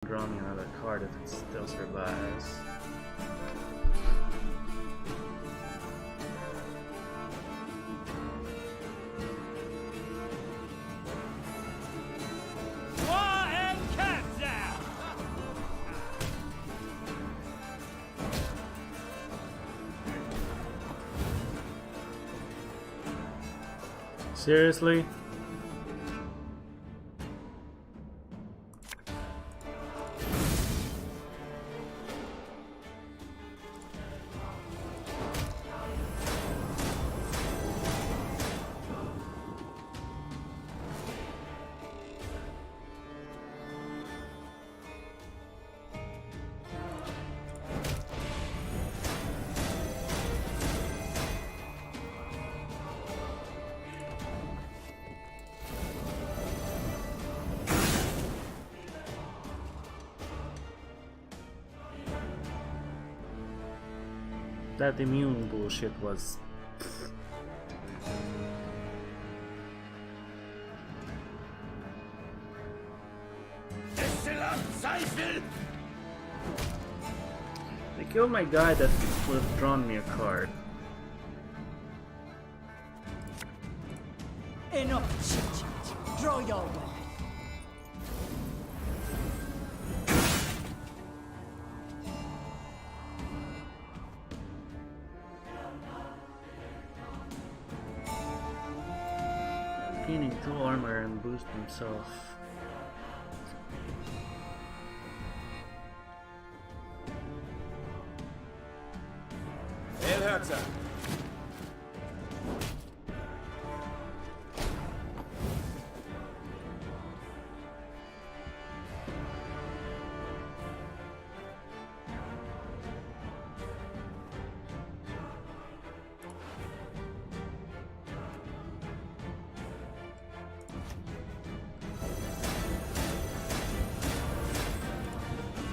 Draw me another card if it still survives. Seriously? That immune bullshit was... They killed my guy that would have drawn me a card. Enough chit-chat. Draw your weapon. Gaining 2 armor and boost himself.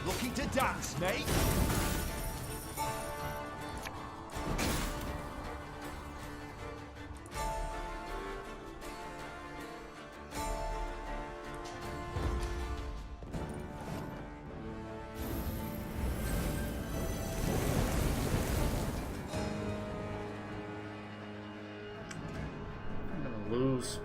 Looking to dance, mate? I'm gonna lose.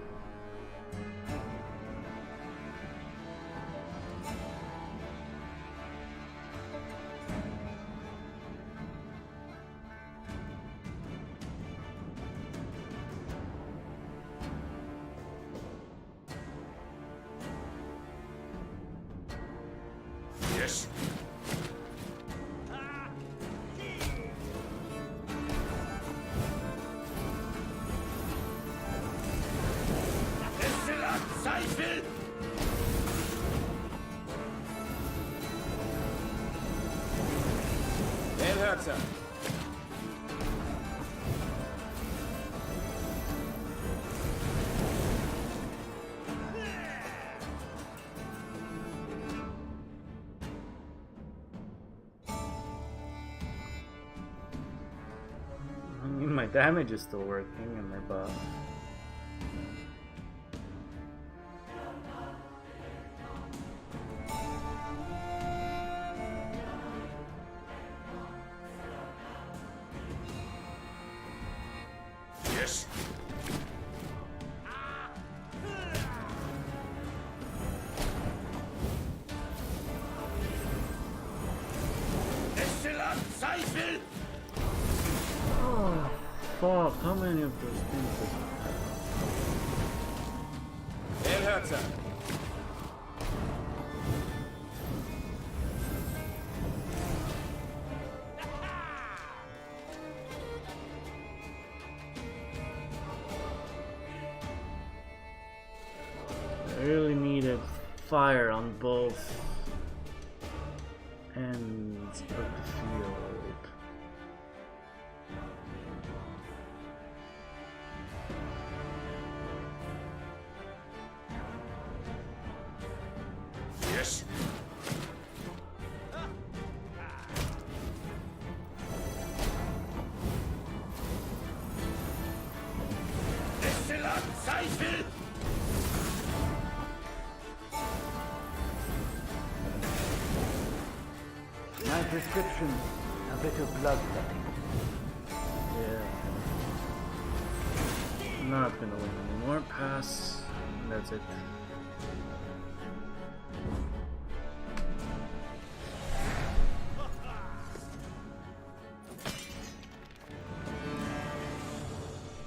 Yes. Zweifel! Wer hört's? I mean, my damage is still working and my buff. Yes. Zweifel! Oh, fuck, how many of those things does it have? Wer hört's? I really needed fire on both ends of the field. Yes. Zweifel! My prescription, a bit of bloodletting. Yeah. I'm not gonna win anymore. Pass. That's it.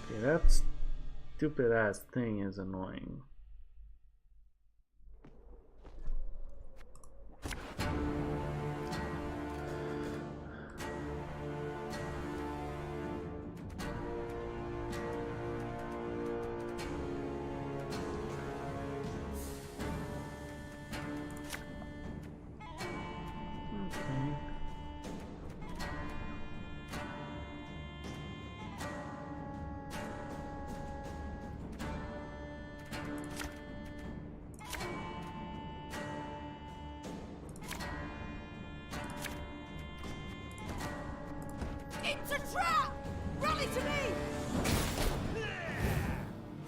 Okay, that stupid ass thing is annoying. It's a trap! Rally to me!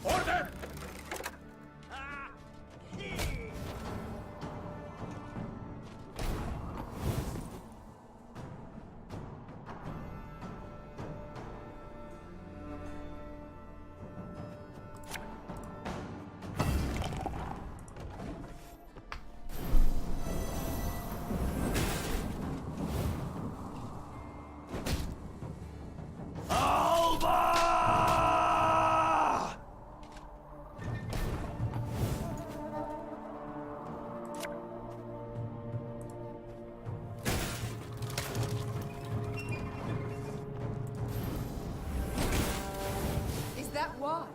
Order! Is that why?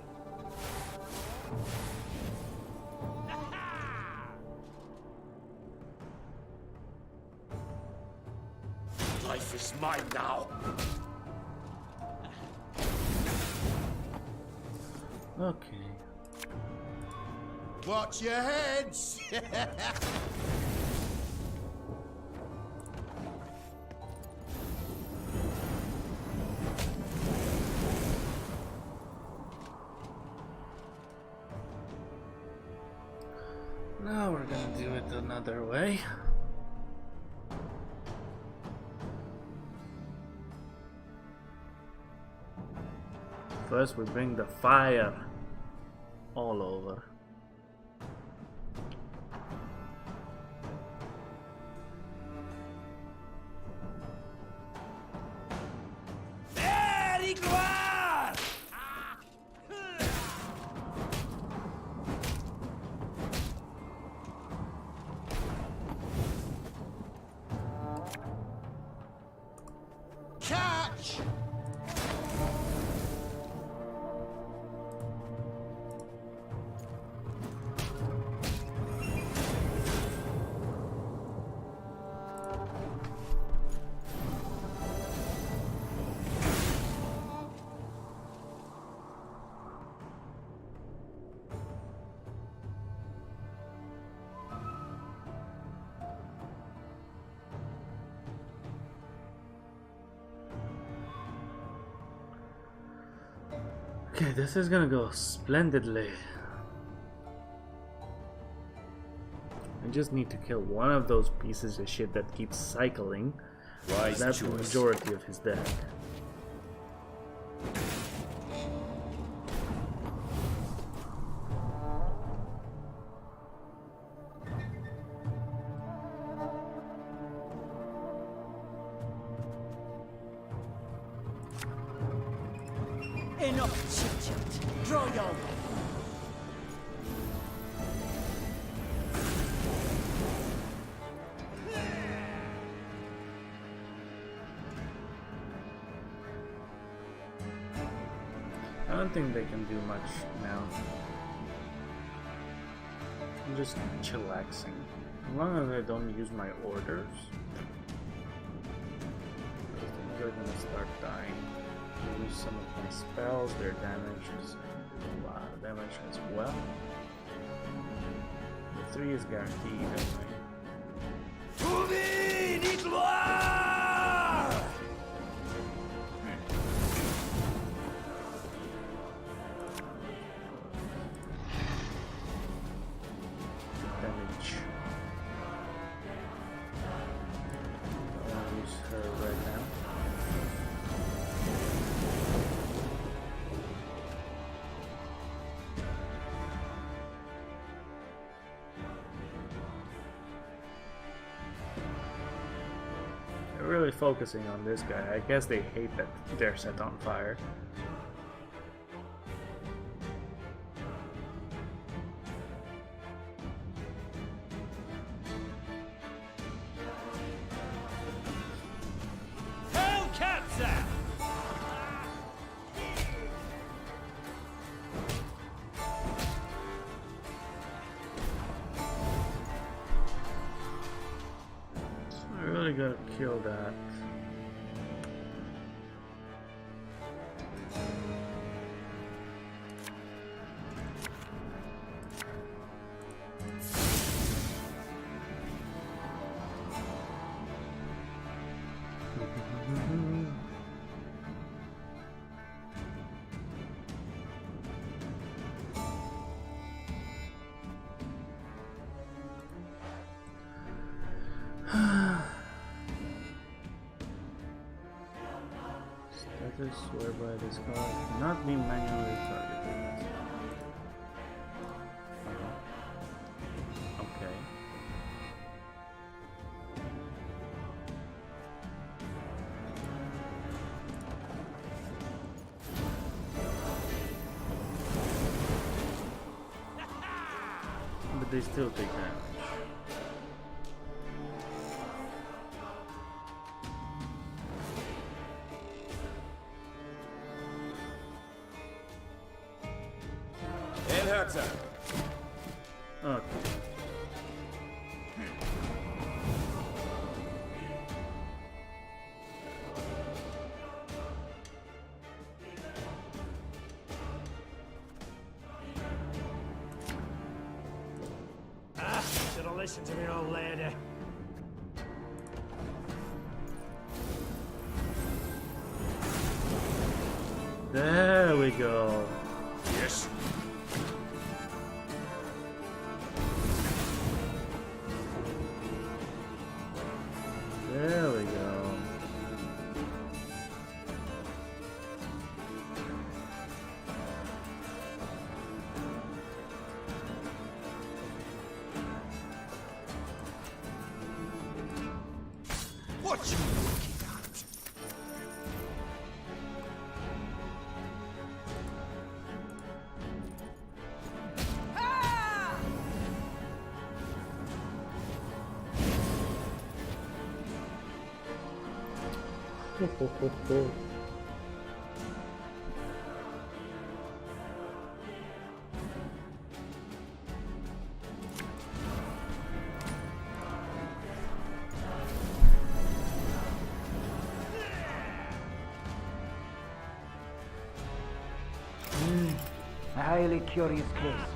Life is mine now. Okay. Watch your heads. Now we're gonna do it another way. First we bring the fire all over. Catch! Okay, this is gonna go splendidly. I just need to kill one of those pieces of shit that keeps cycling. Wise That's the choice. majority of his deck. Enough chit-chat. Draw your weapon. I don't think they can do much now. I'm just chillaxing. As long as I don't use my orders, things are gonna start dying. I use some of my spells, their damage is a lot of damage as well. The 3 is guaranteed anyway. Damage. They're really focusing on this guy. I guess they hate that they're set on fire. I really gotta kill that. Status whereby this card cannot be manually targeted. Okay. But they still take damage. Okay. Should have listened to me old lady. There we go. Yes. There we go. What you looking at? Ah! A highly curious case.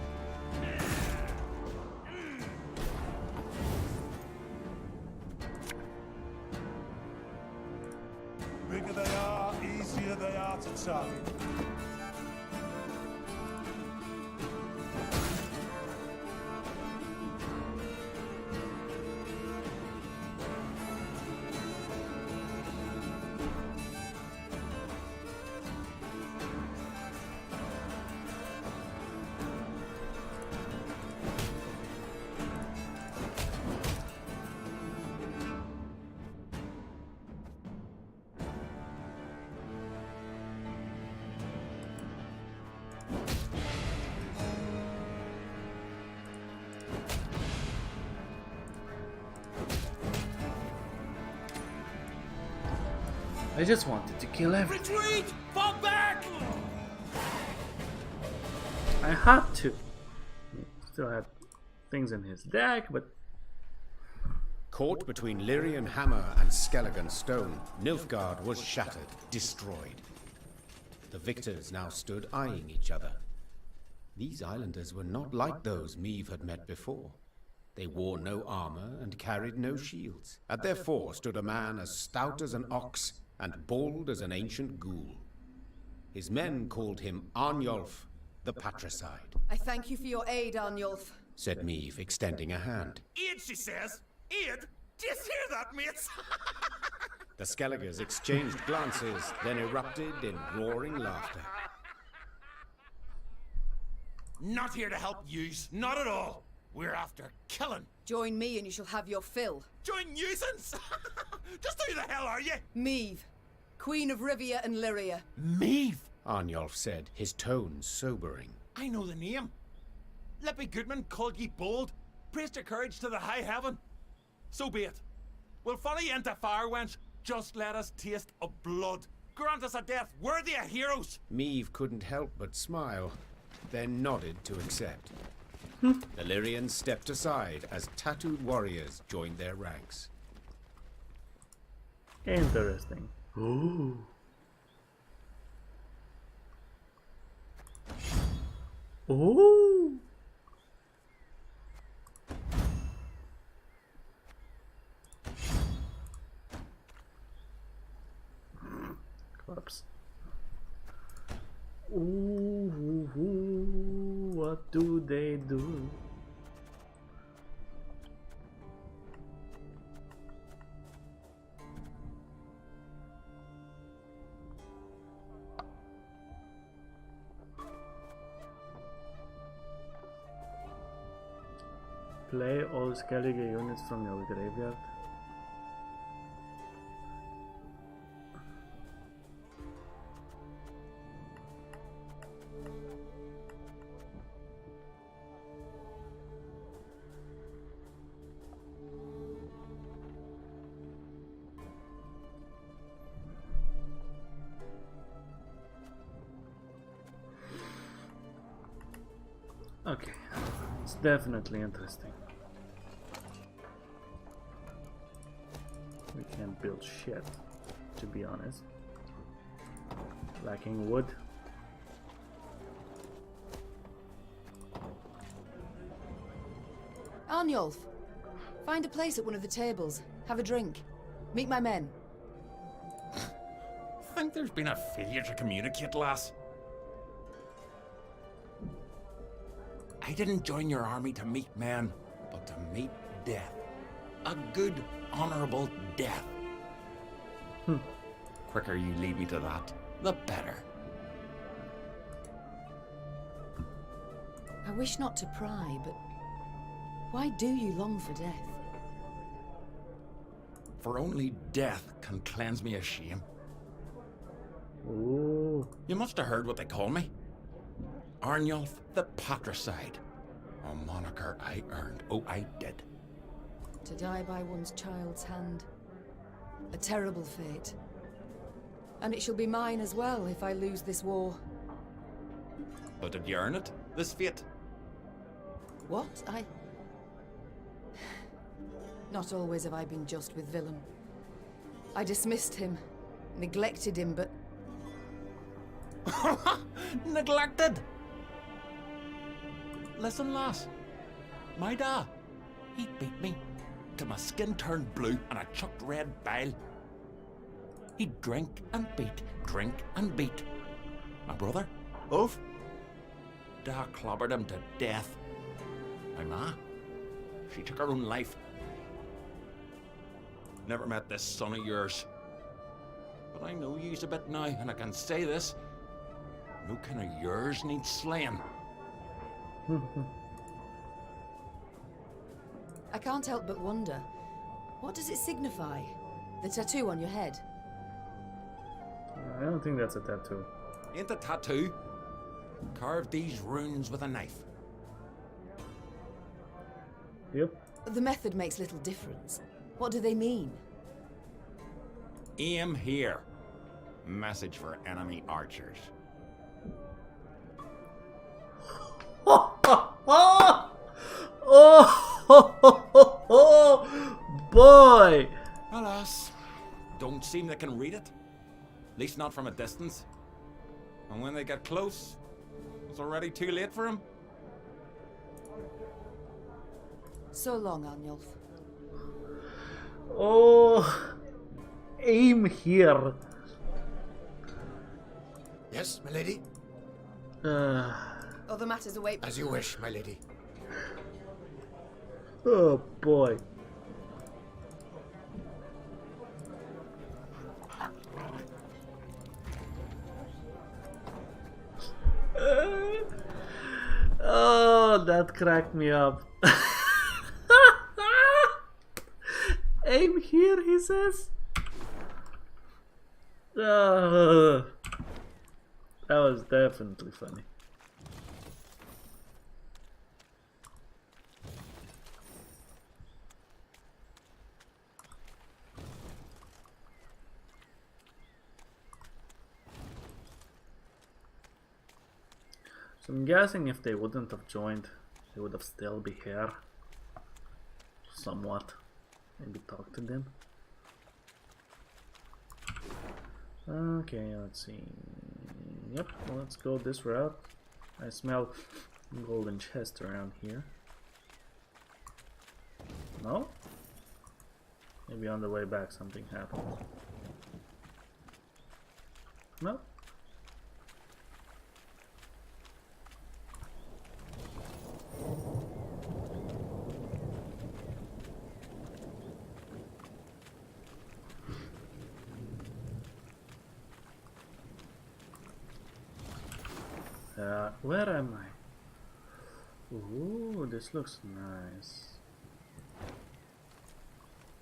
Bigger they are, easier they are to target. I just wanted to kill everything. Retreat! Fall back! I had to. Still had things in his deck, but Caught between Lyrian hammer and Skelligan stone, Nilfgaard was shattered, destroyed. The victors now stood eyeing each other. These islanders were not like those Meve had met before. They wore no armor and carried no shields. At their fore stood a man as stout as an ox and bald as an ancient ghoul. His men called him Arnulf, the Patricide. I thank you for your aid, Arnulf. Said Meve, extending a hand. Aid, she says. Aid? Do you hear that, mates? The Skelligers exchanged glances, then erupted in roaring laughter. Not here to help yous, not at all. We're after killing. Join me and you shall have your fill. Join nuisance? Just who the hell are you? Meve, Queen of Rivia and Lyria. Maeve. Arnulf said, his tone sobering. I know the name. Lippy Goodman called ye bold, praised your courage to the high heaven. So be it. We'll follow you into fire, wench. Just let us taste of blood. Grant us a death worthy of heroes. Meve couldn't help but smile, then nodded to accept. The Lyrians stepped aside as tattooed warriors joined their ranks. Interesting. Ooh. Ooh. Clubs. Ooh, what do they do? Play all Skellige units from your graveyard. Okay, it's definitely interesting. We can't build shit, to be honest. Lacking wood. Arnulf, find a place at one of the tables. Have a drink. Meet my men. Think there's been a failure to communicate, lass? I didn't join your army to meet men, but to meet death. A good, honorable death. Quicker you lead me to that, the better. I wish not to pry, but why do you long for death? For only death can cleanse me of shame. Ooh. You must have heard what they call me. Arnulf the Patricide. A moniker I earned. Oh, I did. To die by one's child's hand. A terrible fate. And it shall be mine as well if I lose this war. But did you earn it? This fate? What? Not always have I been just with Willem. I dismissed him, neglected him, but... Neglected? Listen, lass. My dad, he beat me till my skin turned blue and I chucked red bile. He'd drink and beat, drink and beat. My brother, Ove, Dad clobbered him to death. My ma, she took her own life. Never met this son of yours. But I know you's a bit now, and I can say this. No kin of yours needs slaying. I can't help but wonder, what does it signify? The tattoo on your head? I don't think that's a tattoo. Ain't a tattoo. Carved these runes with a knife. Yep. The method makes little difference. What do they mean? Aim here. Message for enemy archers. Oh, boy! Alas, don't seem they can read it. At least not from a distance. And when they get close, it's already too late for them. So long, Arnulf. Oh, aim here. Yes, my lady? Other matters await. As you wish, my lady. Oh boy. Oh, that cracked me up. Aim here, he says. That was definitely funny. So I'm guessing if they wouldn't have joined, they would have still be here. Somewhat. Maybe talk to them. Okay, let's see. Yep, well, let's go this route. I smell golden chest around here. No? Maybe on the way back something happened. No? Where am I? Ooh, this looks nice.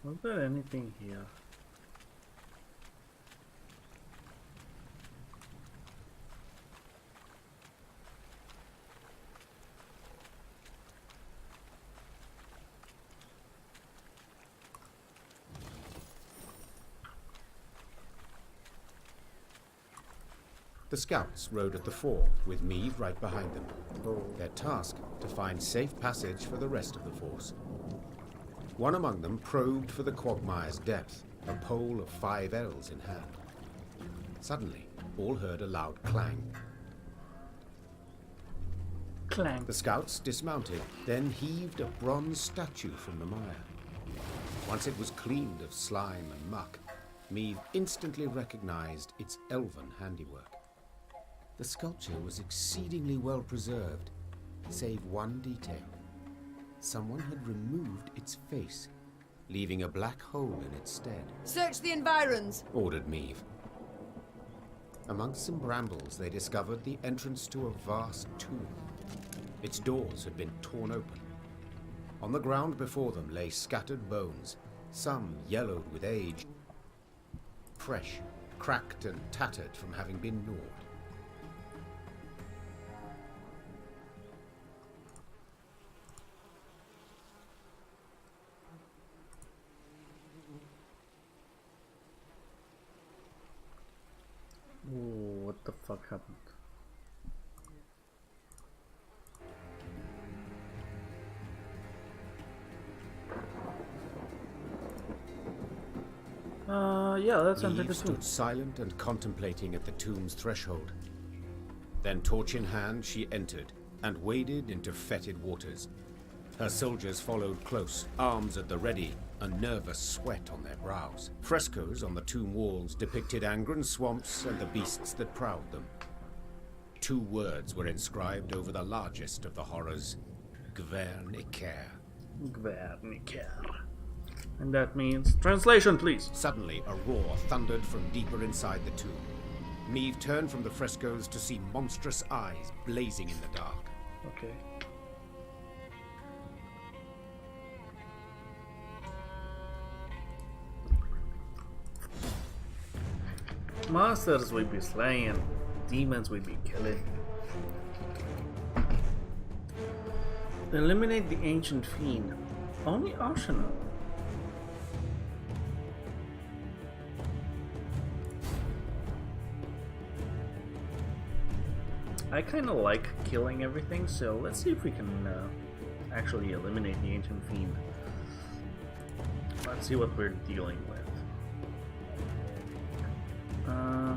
Was there anything here? The scouts rode at the fore, with Meave right behind them. Their task, to find safe passage for the rest of the force. One among them probed for the quagmire's depth, a pole of 5 ells in hand. Suddenly, all heard a loud clang. Clang. The scouts dismounted, then heaved a bronze statue from the mire. Once it was cleaned of slime and muck, Meave instantly recognized its elven handiwork. The sculpture was exceedingly well preserved, save one detail. Someone had removed its face, leaving a black hole in its stead. Search the environs! Ordered Meave. Amongst some brambles, they discovered the entrance to a vast tomb. Its doors had been torn open. On the ground before them lay scattered bones, some yellowed with age, fresh, cracked and tattered from having been gnawed. Ooh, what the fuck happened? Yeah, let's enter Meave the tomb. stood silent and contemplating at the tomb's threshold. Then, torch in hand, she entered and waded into fetid waters. Her soldiers followed close, arms at the ready, a nervous sweat on their brows. Frescoes on the tomb walls depicted Angren swamps and the beasts that prowled them. 2 words were inscribed over the largest of the horrors: Gverniker. Gverniker. And that means translation, please. Suddenly, a roar thundered from deeper inside the tomb. Meave turned from the frescoes to see monstrous eyes blazing in the dark. Okay. Monsters we be slaying, demons we be killing. Eliminate the ancient fiend. Only optional. I kind of like killing everything, so let's see if we can actually eliminate the ancient fiend. Let's see what we're dealing with.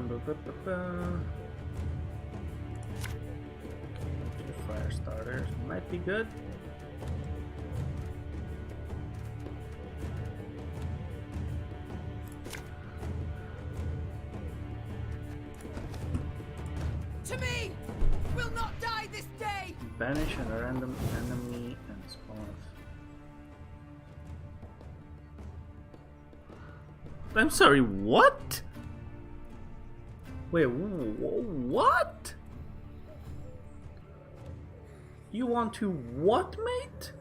Okay, fire starters might be good. To me! Will not die this day! Banish a random enemy and spawn. I'm sorry, what? Wait, what? You want to what, mate?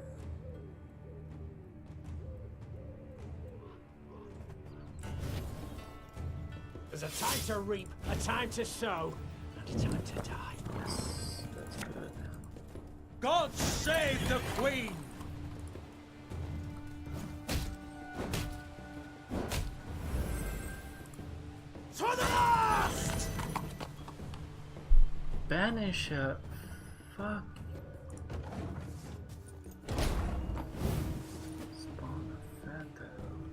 There's a time to reap, a time to sow, and a time to die. Yes, that's good. God save the Queen! To the last! Banish fuck. Spawn a phantom.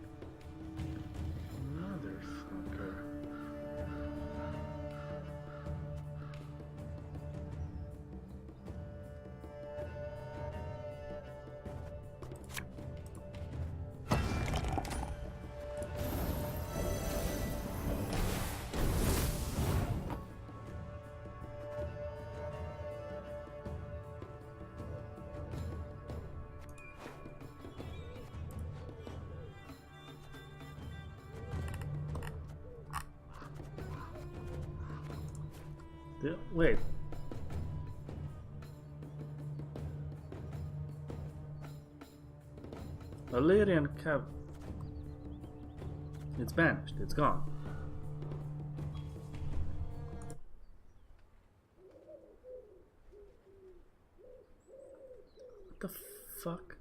Motherfucker. Wait. Illyrian Cav. It's banished. It's gone. What the fuck?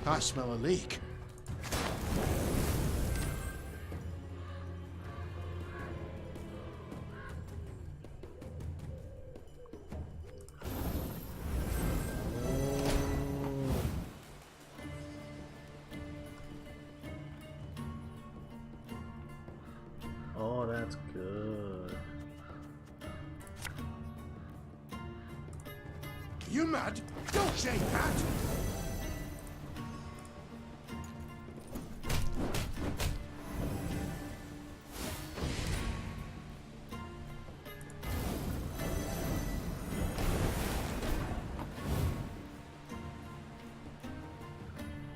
I smell a leak. Oh, that's good. You mad? Don't shake that!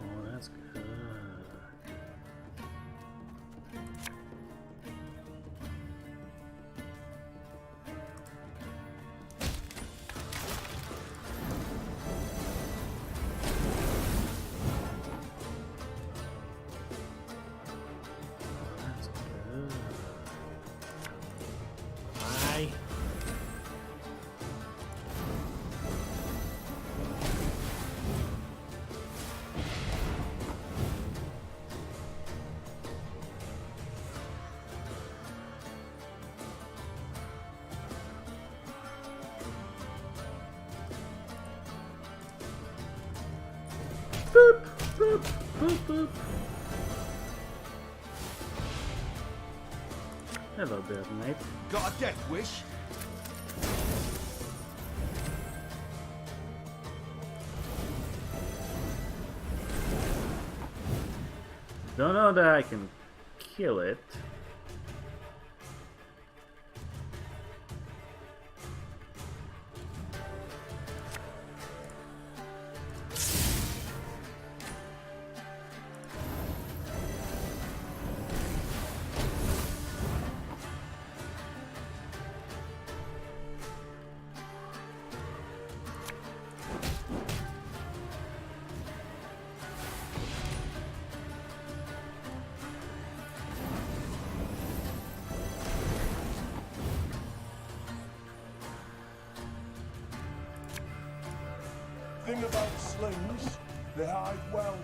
Oh, that's good. That's good. Aye. Boop, boop, boop, boop. Hello there, mate. Got a death wish? Don't know that I can kill it. Thing about slings, they hide well.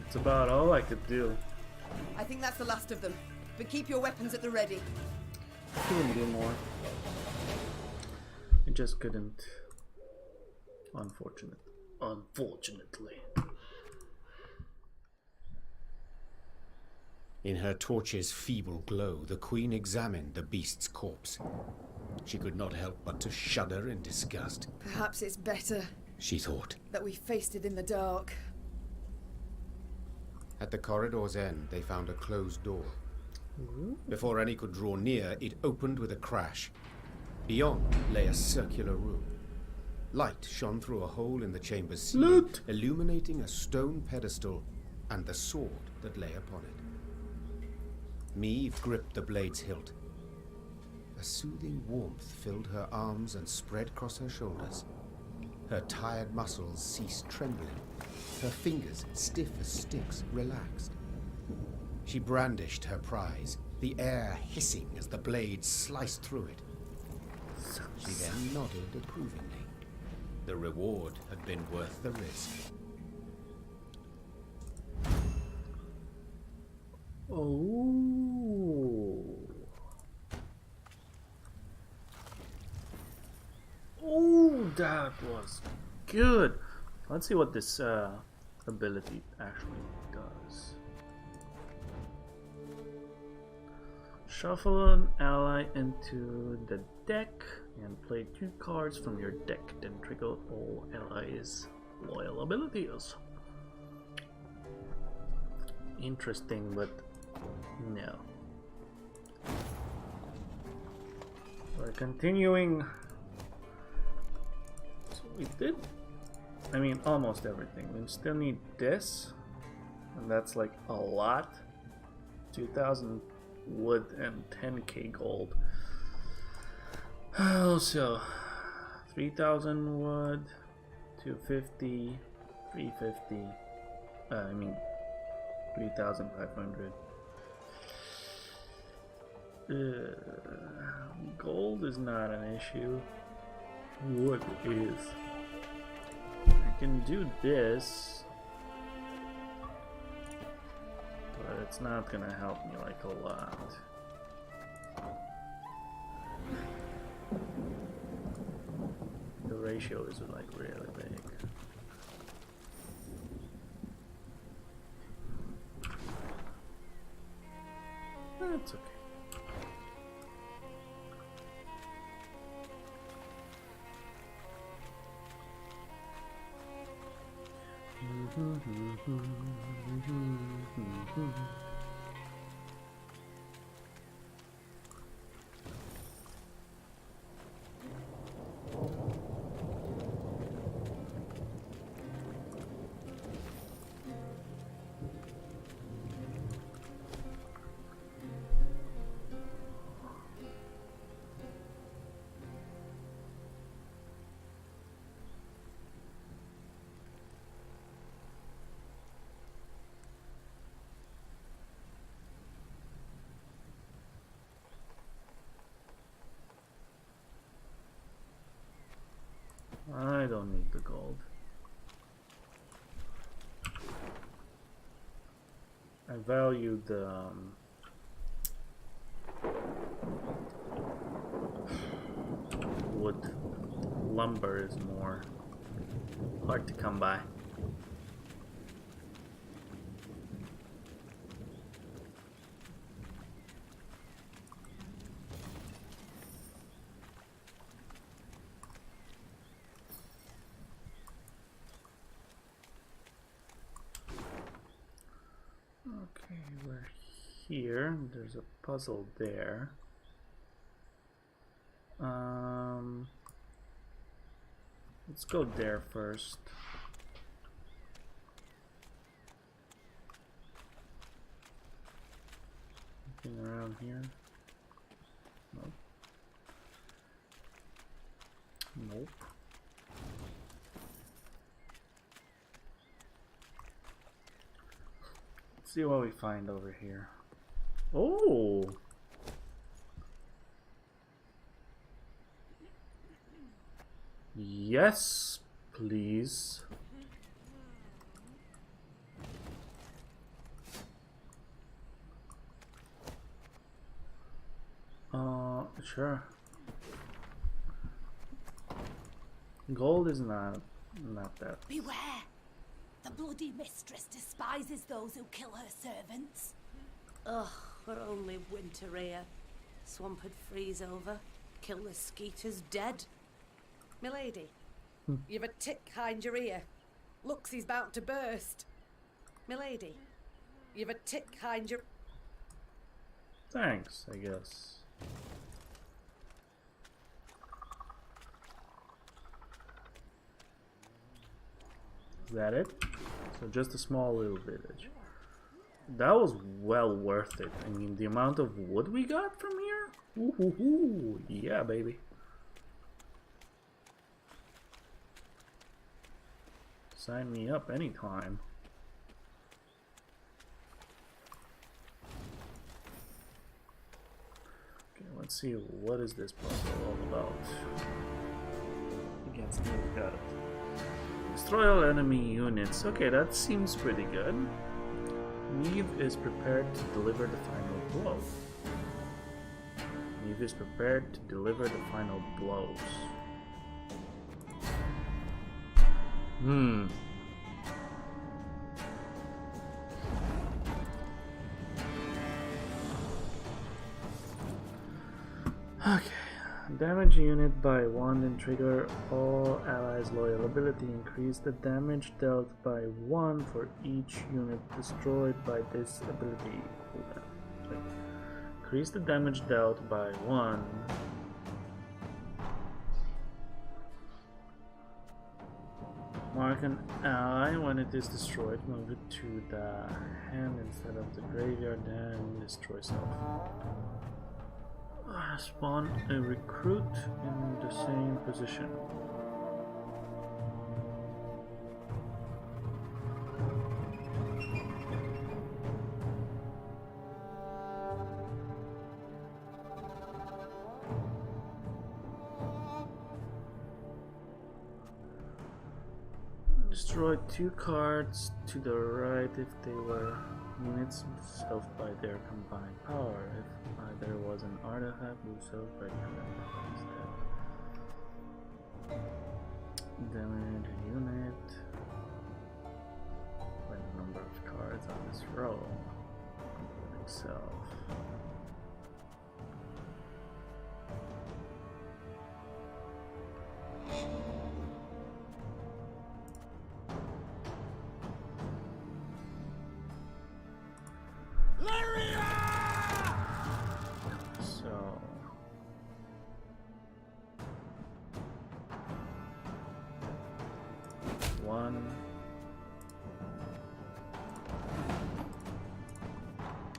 It's about all I could do. I think that's the last of them. But keep your weapons at the ready. Couldn't do more. I just couldn't. Unfortunately. In her torch's feeble glow, the queen examined the beast's corpse. She could not help but to shudder in disgust. Perhaps it's better She thought. that we faced it in the dark. At the corridor's end, they found a closed door. Before any could draw near, it opened with a crash. Beyond lay a circular room. Light shone through a hole in the chamber's ceiling, illuminating a stone pedestal and the sword that lay upon it. Meve gripped the blade's hilt. A soothing warmth filled her arms and spread across her shoulders. Her tired muscles ceased trembling. Her fingers, stiff as sticks, relaxed. She brandished her prize, the air hissing as the blade sliced through it. She then nodded approvingly. The reward had been worth the risk. Oh. Oh, that was good. Let's see what this ability actually does. Shuffle an ally into the deck and play 2 cards from your deck, then trigger all allies' loyal abilities. Interesting, but no. We're continuing. So we did, I mean, almost everything. We still need this, and that's like a lot. 2,000 wood and 10k gold. So 3,000 wood, 250, 350. I mean 3,500. Gold is not an issue. Wood is. I can do this, but it's not gonna help me like a lot. The ratio is like really big. That's okay. I don't need the gold. I value the wood. Lumber is more hard to come by. Okay, we're here. There's a puzzle there. Let's go there first. Anything around here? Nope. Nope. Let's see what we find over here. Oh! Yes, please. Sure. Gold is not that. Beware! The bloody mistress despises those who kill her servants. Ugh, we're only winter here. Swamp would freeze over. Kill the skeeters dead. Milady, you've a tick behind your ear. Looks he's about to burst. Milady, You've a tick behind your... Thanks, I guess. Is that it? So just a small little village. That was well worth it. I mean, the amount of wood we got from here? Ooh, yeah, baby. Sign me up anytime. Okay, let's see, what is this puzzle all about? Against Nibletk. Destroy all enemy units. Okay, that seems pretty good. Neve is prepared to deliver the final blow. Neve is prepared to deliver the final blows. Okay. Damage unit by 1 and trigger all allies' loyal ability. Increase the damage dealt by 1 for each unit destroyed by this ability. Increase the damage dealt by 1. Mark an ally when it is destroyed. Move it to the hand instead of the graveyard, then destroy self. Spawn a recruit in the same position. Destroy 2 cards to the right if they were units self by their combined power. If there was an artifact, move self by instead. Damage unit by the number of cards on this row, including self.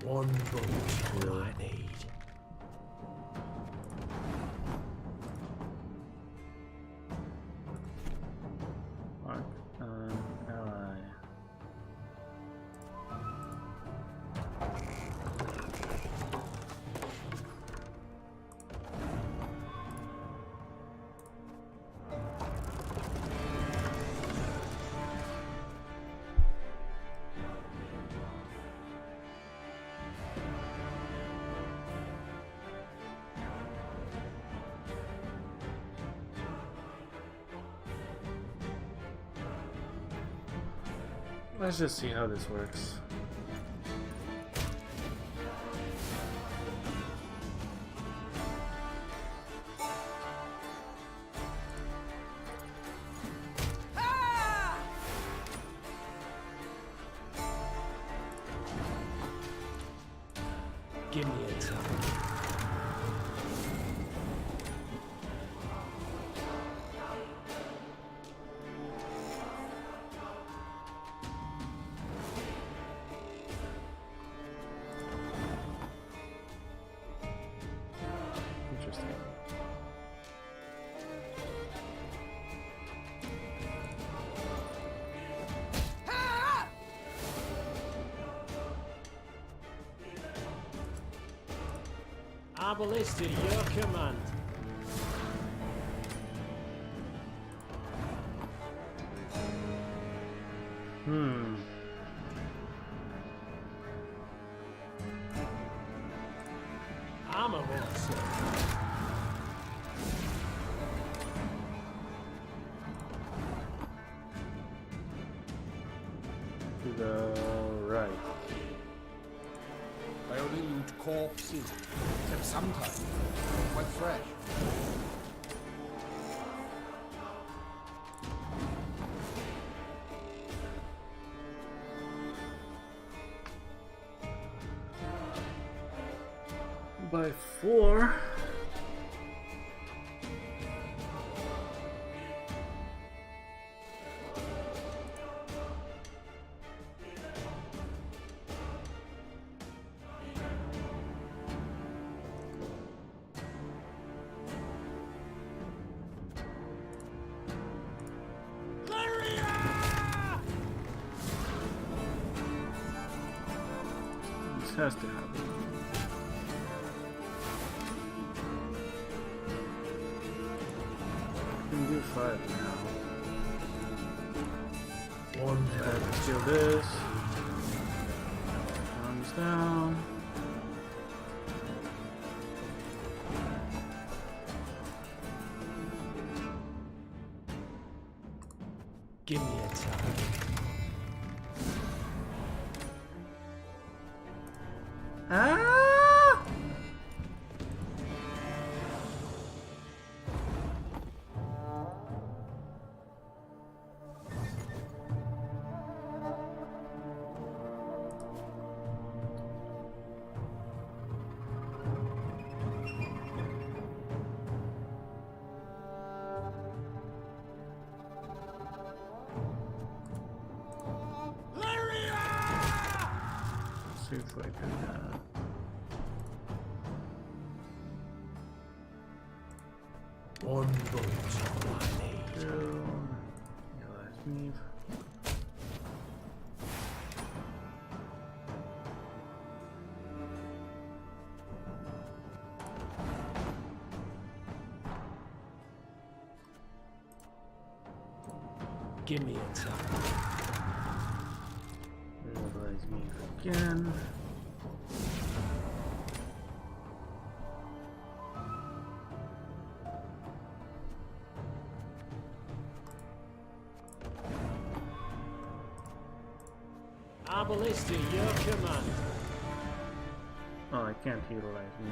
One vote all I need. Mark an ally. Let's just see how this works. Give me a time. Interesting. Arbalist at your command. I'm a horse. To the right. I only loot corpses, except sometimes quite fresh. by 4. This has to happen. Can do 5 now. Let's kill this. Comes down. Give me a target. Ah! See if I can One bullet. do. Realize me. Give me a target. Realize me again. Arbalista, your command. Oh, I can't utilize me.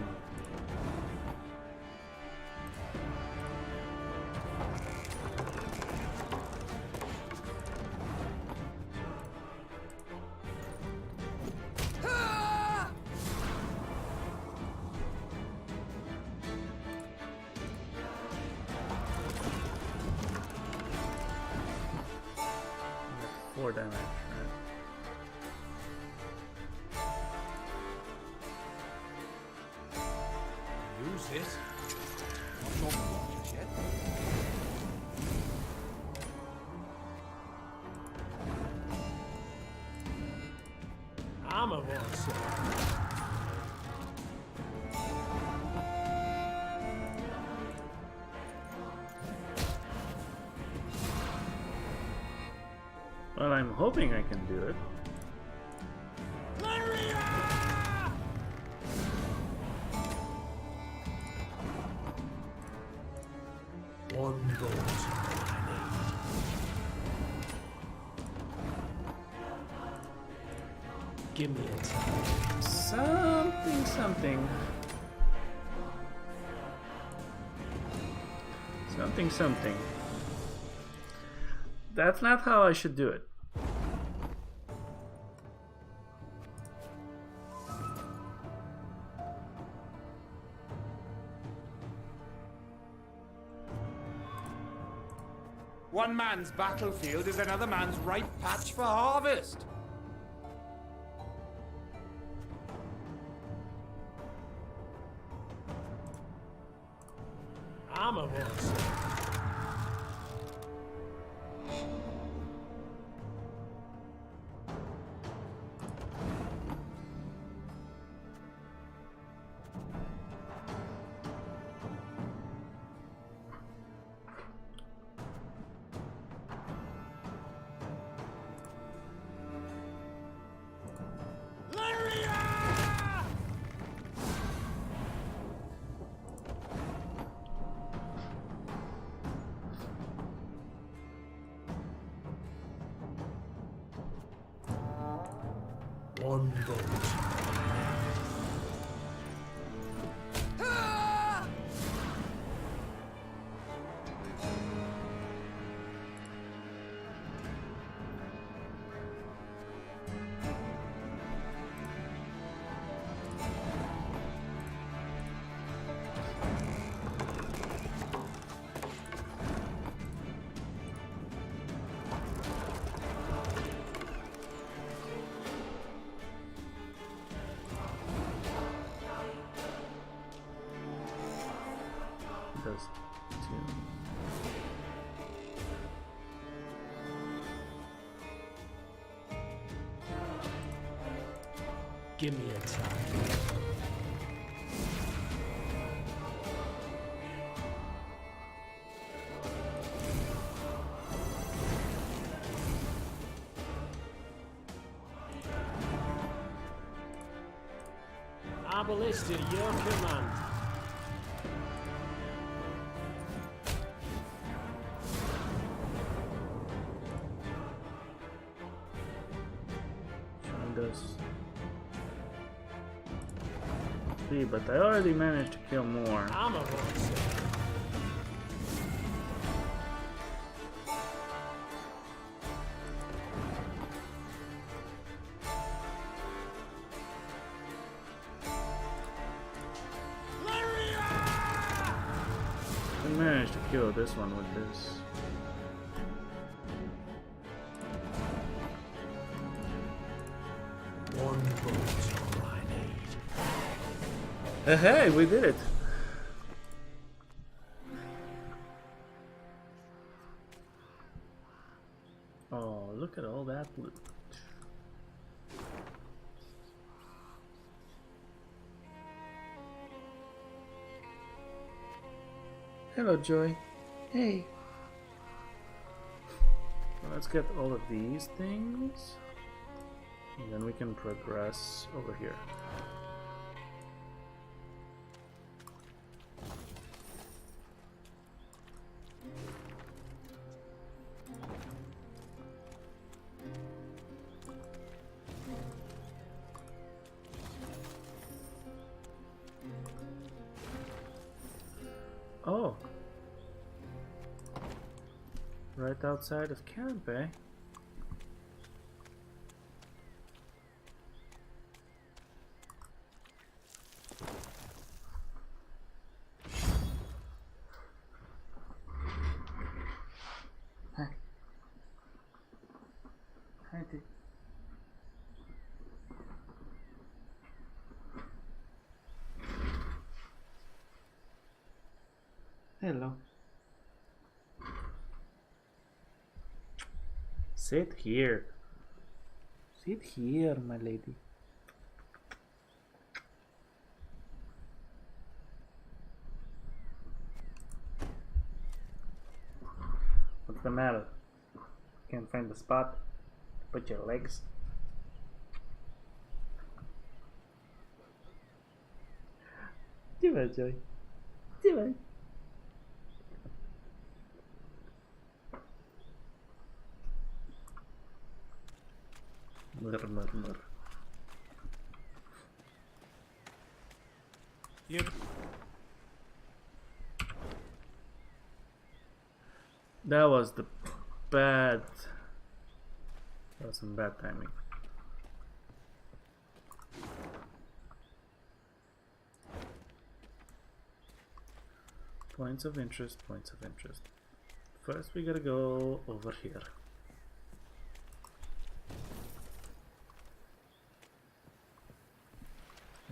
That's 4 damage. Right? Use it. Not just yet. Armor won't serve. Well, I'm hoping I can do it. One bullet. Give me a target. Something. Something. That's not how I should do it. One man's battlefield is another man's ripe patch for harvest. Armor won't serve. One bullet. does too. Give me a time. Arbalist at your command. Showing us 3, but I already managed to kill more. I'm a monster. I managed to kill this one with this. One bullet's all I need. Hey, we did it! Oh, look at all that loot. Hello, Joy. Hey. Well, let's get all of these things. And then we can progress over here. Oh. Right outside of camp, eh? Hi. Hi, Dick. Hello. Sit here. Sit here, my lady. What's the matter? Can't find the spot to put your legs? Do it, Joy. Do it. Murmur. You. That was the bad. That was some bad timing. Points of interest, points of interest. First we gotta go over here.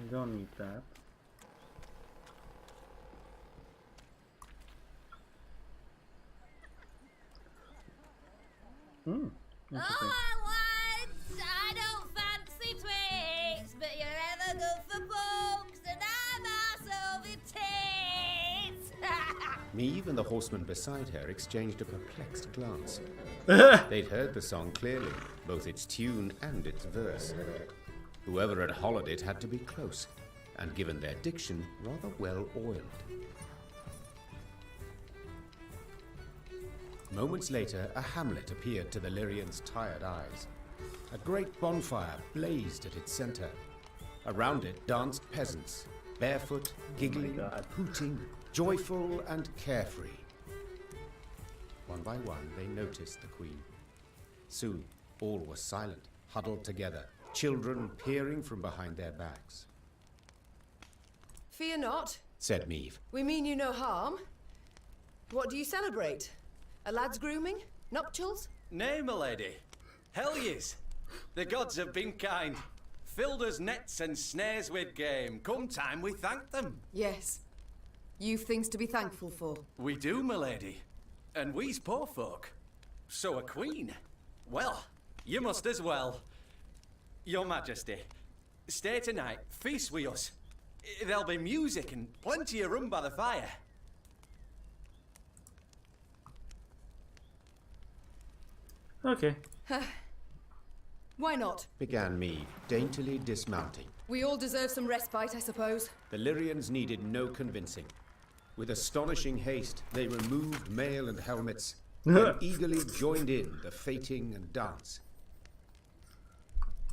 We don't need that. Interesting. I don't fancy twigs, but you're ever good for pokes, and I'm arsed over tits. Meave and the horseman beside her exchanged a perplexed glance. They'd heard the song clearly, both its tune and its verse. Whoever had hollered it had to be close, and given their diction, rather well oiled. Moments later, a hamlet appeared to the Lyrians' tired eyes. A great bonfire blazed at its center. Around it danced peasants, barefoot, giggling, hooting, joyful and carefree. One by one, they noticed the queen. Soon, all was silent, huddled together, children peering from behind their backs. Fear not, Said Meave. we mean you no harm. What do you celebrate? A lad's grooming? Nuptials? Nay, my lady. Hell yes. The gods have been kind. Filled us nets and snares with game. Come time we thank them. Yes. You've things to be thankful for. We do, milady. And we's poor folk. So a queen. Well, you must as well. Your Majesty, stay tonight, feast with us. There'll be music and plenty of rum by the fire. Okay. Why not? Began Meade, daintily dismounting. We all deserve some respite, I suppose. The Lyrians needed no convincing. With astonishing haste, they removed mail and helmets, and eagerly joined in the feting and dance.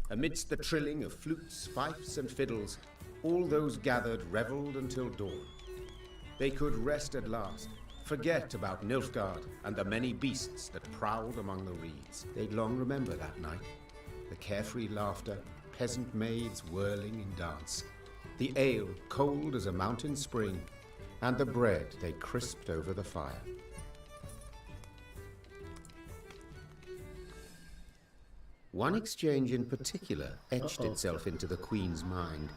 Amidst the trilling of flutes, fifes, and fiddles, all those gathered revelled until dawn. They could rest at last, forget about Nilfgaard and the many beasts that prowled among the reeds. They'd long remember that night. The carefree laughter, peasant maids whirling in dance, the ale cold as a mountain spring, and the bread they crisped over the fire. One exchange in particular etched itself into the Queen's mind,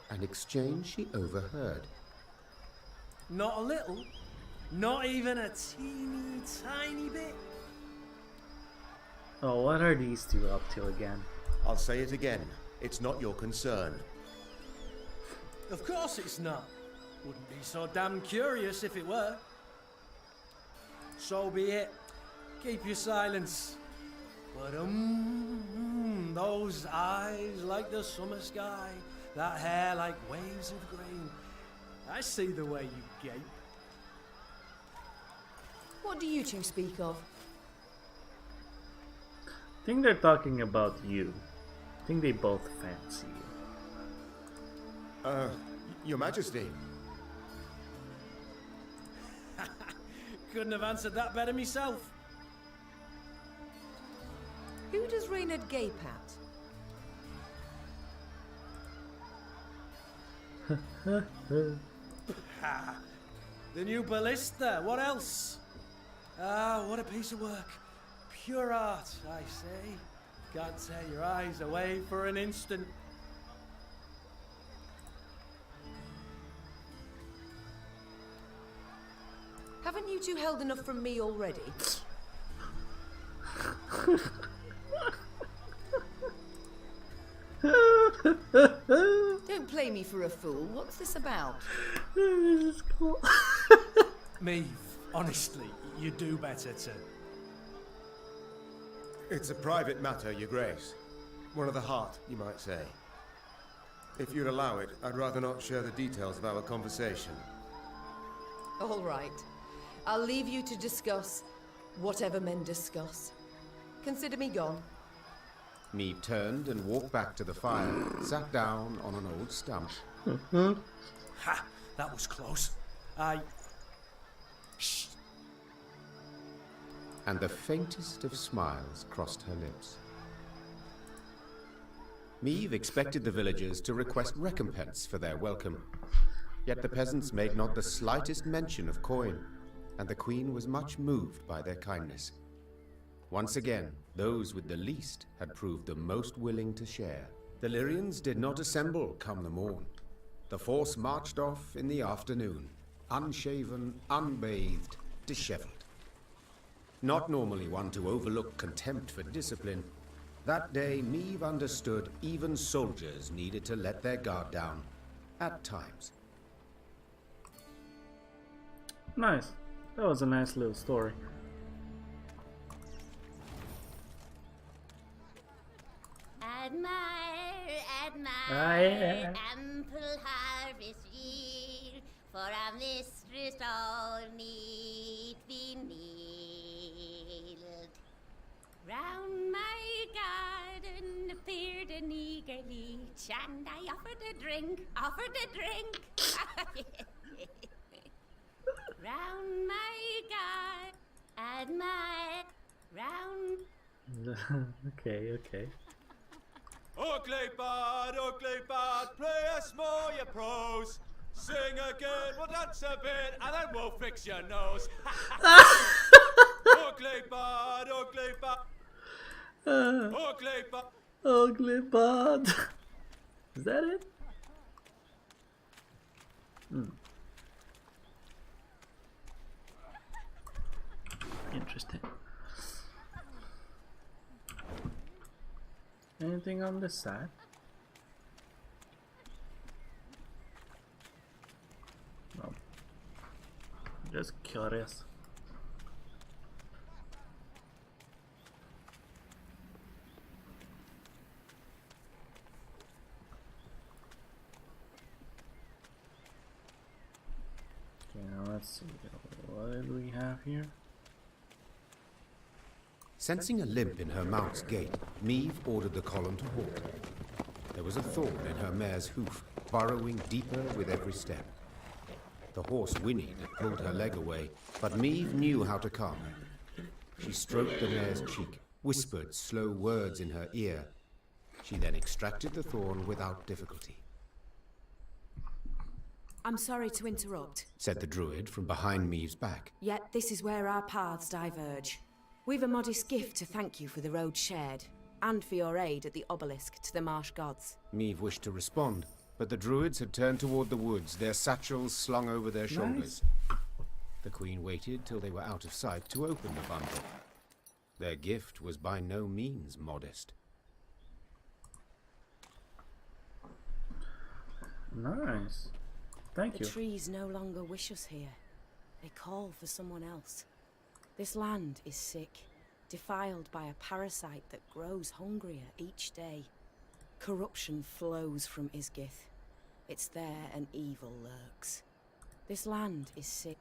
an exchange she overheard. Not a little? Not even a teeny tiny bit? Oh, what are these two up to again? I'll say it again. It's not your concern. Of course it's not. Wouldn't be so damn curious if it were. So be it. Keep your silence. But those eyes like the summer sky, that hair like waves of grain. I see the way you gape. What do you two speak of? I think they're talking about you. I think they both fancy you. Your Majesty. Couldn't have answered that better myself. Who does Reynard gape at? The new ballista, what else? Ah, what a piece of work. Pure art, I say. Can't tear your eyes away for an instant. Haven't you two held enough from me already? Don't play me for a fool. What's this about? This is cool. Maeve, honestly, you do better to... It's a private matter, Your Grace. One of the heart, you might say. If you'd allow it, I'd rather not share the details of our conversation. All right. I'll leave you to discuss whatever men discuss. Consider me gone. Meade turned and walked back to the fire, sat down on an old stump. Ha! That was close. Shh! And the faintest of smiles crossed her lips. Meave expected the villagers to request recompense for their welcome. Yet the peasants made not the slightest mention of coin, and the Queen was much moved by their kindness. Once again, those with the least had proved the most willing to share. The Lyrians did not assemble come the morn. The force marched off in the afternoon, unshaven, unbathed, dishevelled. Not normally one to overlook contempt for discipline, that day Meave understood even soldiers needed to let their guard down, at times. Nice. That was a nice little story. Admire, admire, ample harvest yield, for our mistress all need be kneeled. Round my garden appeared an eager leech, and I offered a drink, Round my garden, admire, round... Okay. Ugly bard, play us more your prose. Sing again, we'll dance a bit, and then we'll fix your nose. Ugly bard, Ugly bard. Is that it? Interesting. Anything on this side? No. Just curious. Okay, now let's see. What did we have here? Sensing a limp in her mount's gait, Meve ordered the column to halt. There was a thorn in her mare's hoof, burrowing deeper with every step. The horse whinnied and pulled her leg away, but Meve knew how to calm her. She stroked the mare's cheek, whispered slow words in her ear. She then extracted the thorn without difficulty. I'm sorry to interrupt, Said the druid from behind Meve's back. yet this is where our paths diverge. We've a modest gift to thank you for the road shared, and for your aid at the obelisk to the marsh gods. Meve wished to respond, but the druids had turned toward the woods, their satchels slung over their shoulders. The queen waited till they were out of sight to open the bundle. Their gift was by no means modest. Nice. Thank you. The trees no longer wish us here. They call for someone else. This land is sick, defiled by a parasite that grows hungrier each day. Corruption flows from Isgith. It's there an evil lurks. This land is sick.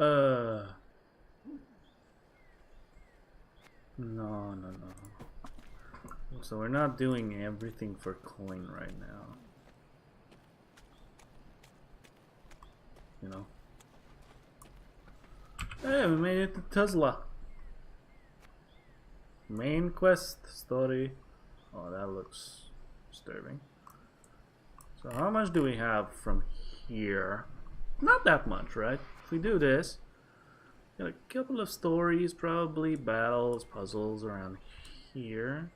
No. So we're not doing everything for coin right now. You know. Hey, we made it to Tuzla. Main quest story. Oh, that looks disturbing. So how much do we have from here? Not that much, right? If we do this, got a couple of stories, probably battles, puzzles around here.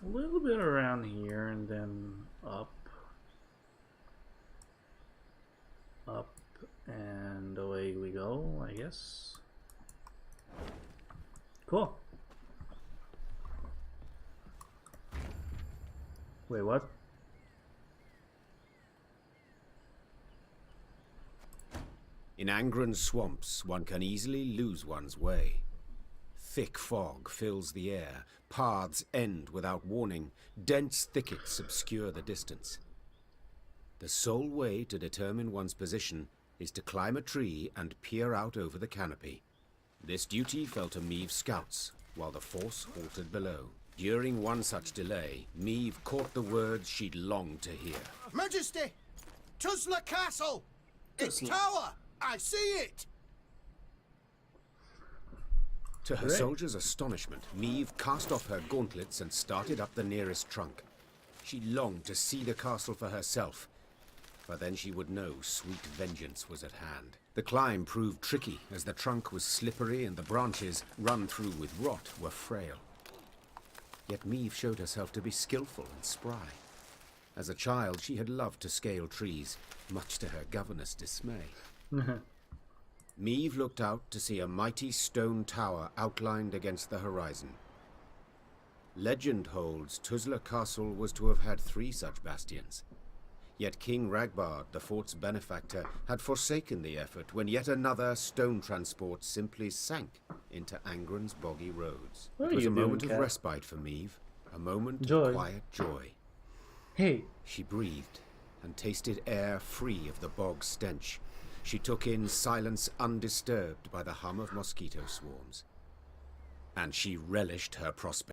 A little bit around here, and then up. Up, and away we go, I guess. Cool. Wait, what? In Angren's swamps, one can easily lose one's way. Thick fog fills the air, paths end without warning, dense thickets obscure the distance. The sole way to determine one's position is to climb a tree and peer out over the canopy. This duty fell to Meve's scouts, while the force halted below. During one such delay, Meve caught the words she'd longed to hear. Majesty! Tuzla Castle! Its tower! I see it! To her soldiers' astonishment, Meve cast off her gauntlets and started up the nearest trunk. She longed to see the castle for herself, for then she would know sweet vengeance was at hand. The climb proved tricky, as the trunk was slippery and the branches, run through with rot, were frail. Yet Meve showed herself to be skillful and spry. As a child, she had loved to scale trees, much to her governess' dismay. Meve looked out to see a mighty stone tower outlined against the horizon. Legend holds Tuzla Castle was to have had 3 such bastions. Yet King Ragbard, the fort's benefactor, had forsaken the effort when yet another stone transport simply sank into Angren's boggy roads. It was a moment of respite for Meve, a moment of quiet joy. Hey. She breathed and tasted air free of the bog stench. She took in silence undisturbed by the hum of mosquito swarms. And she relished her prospect.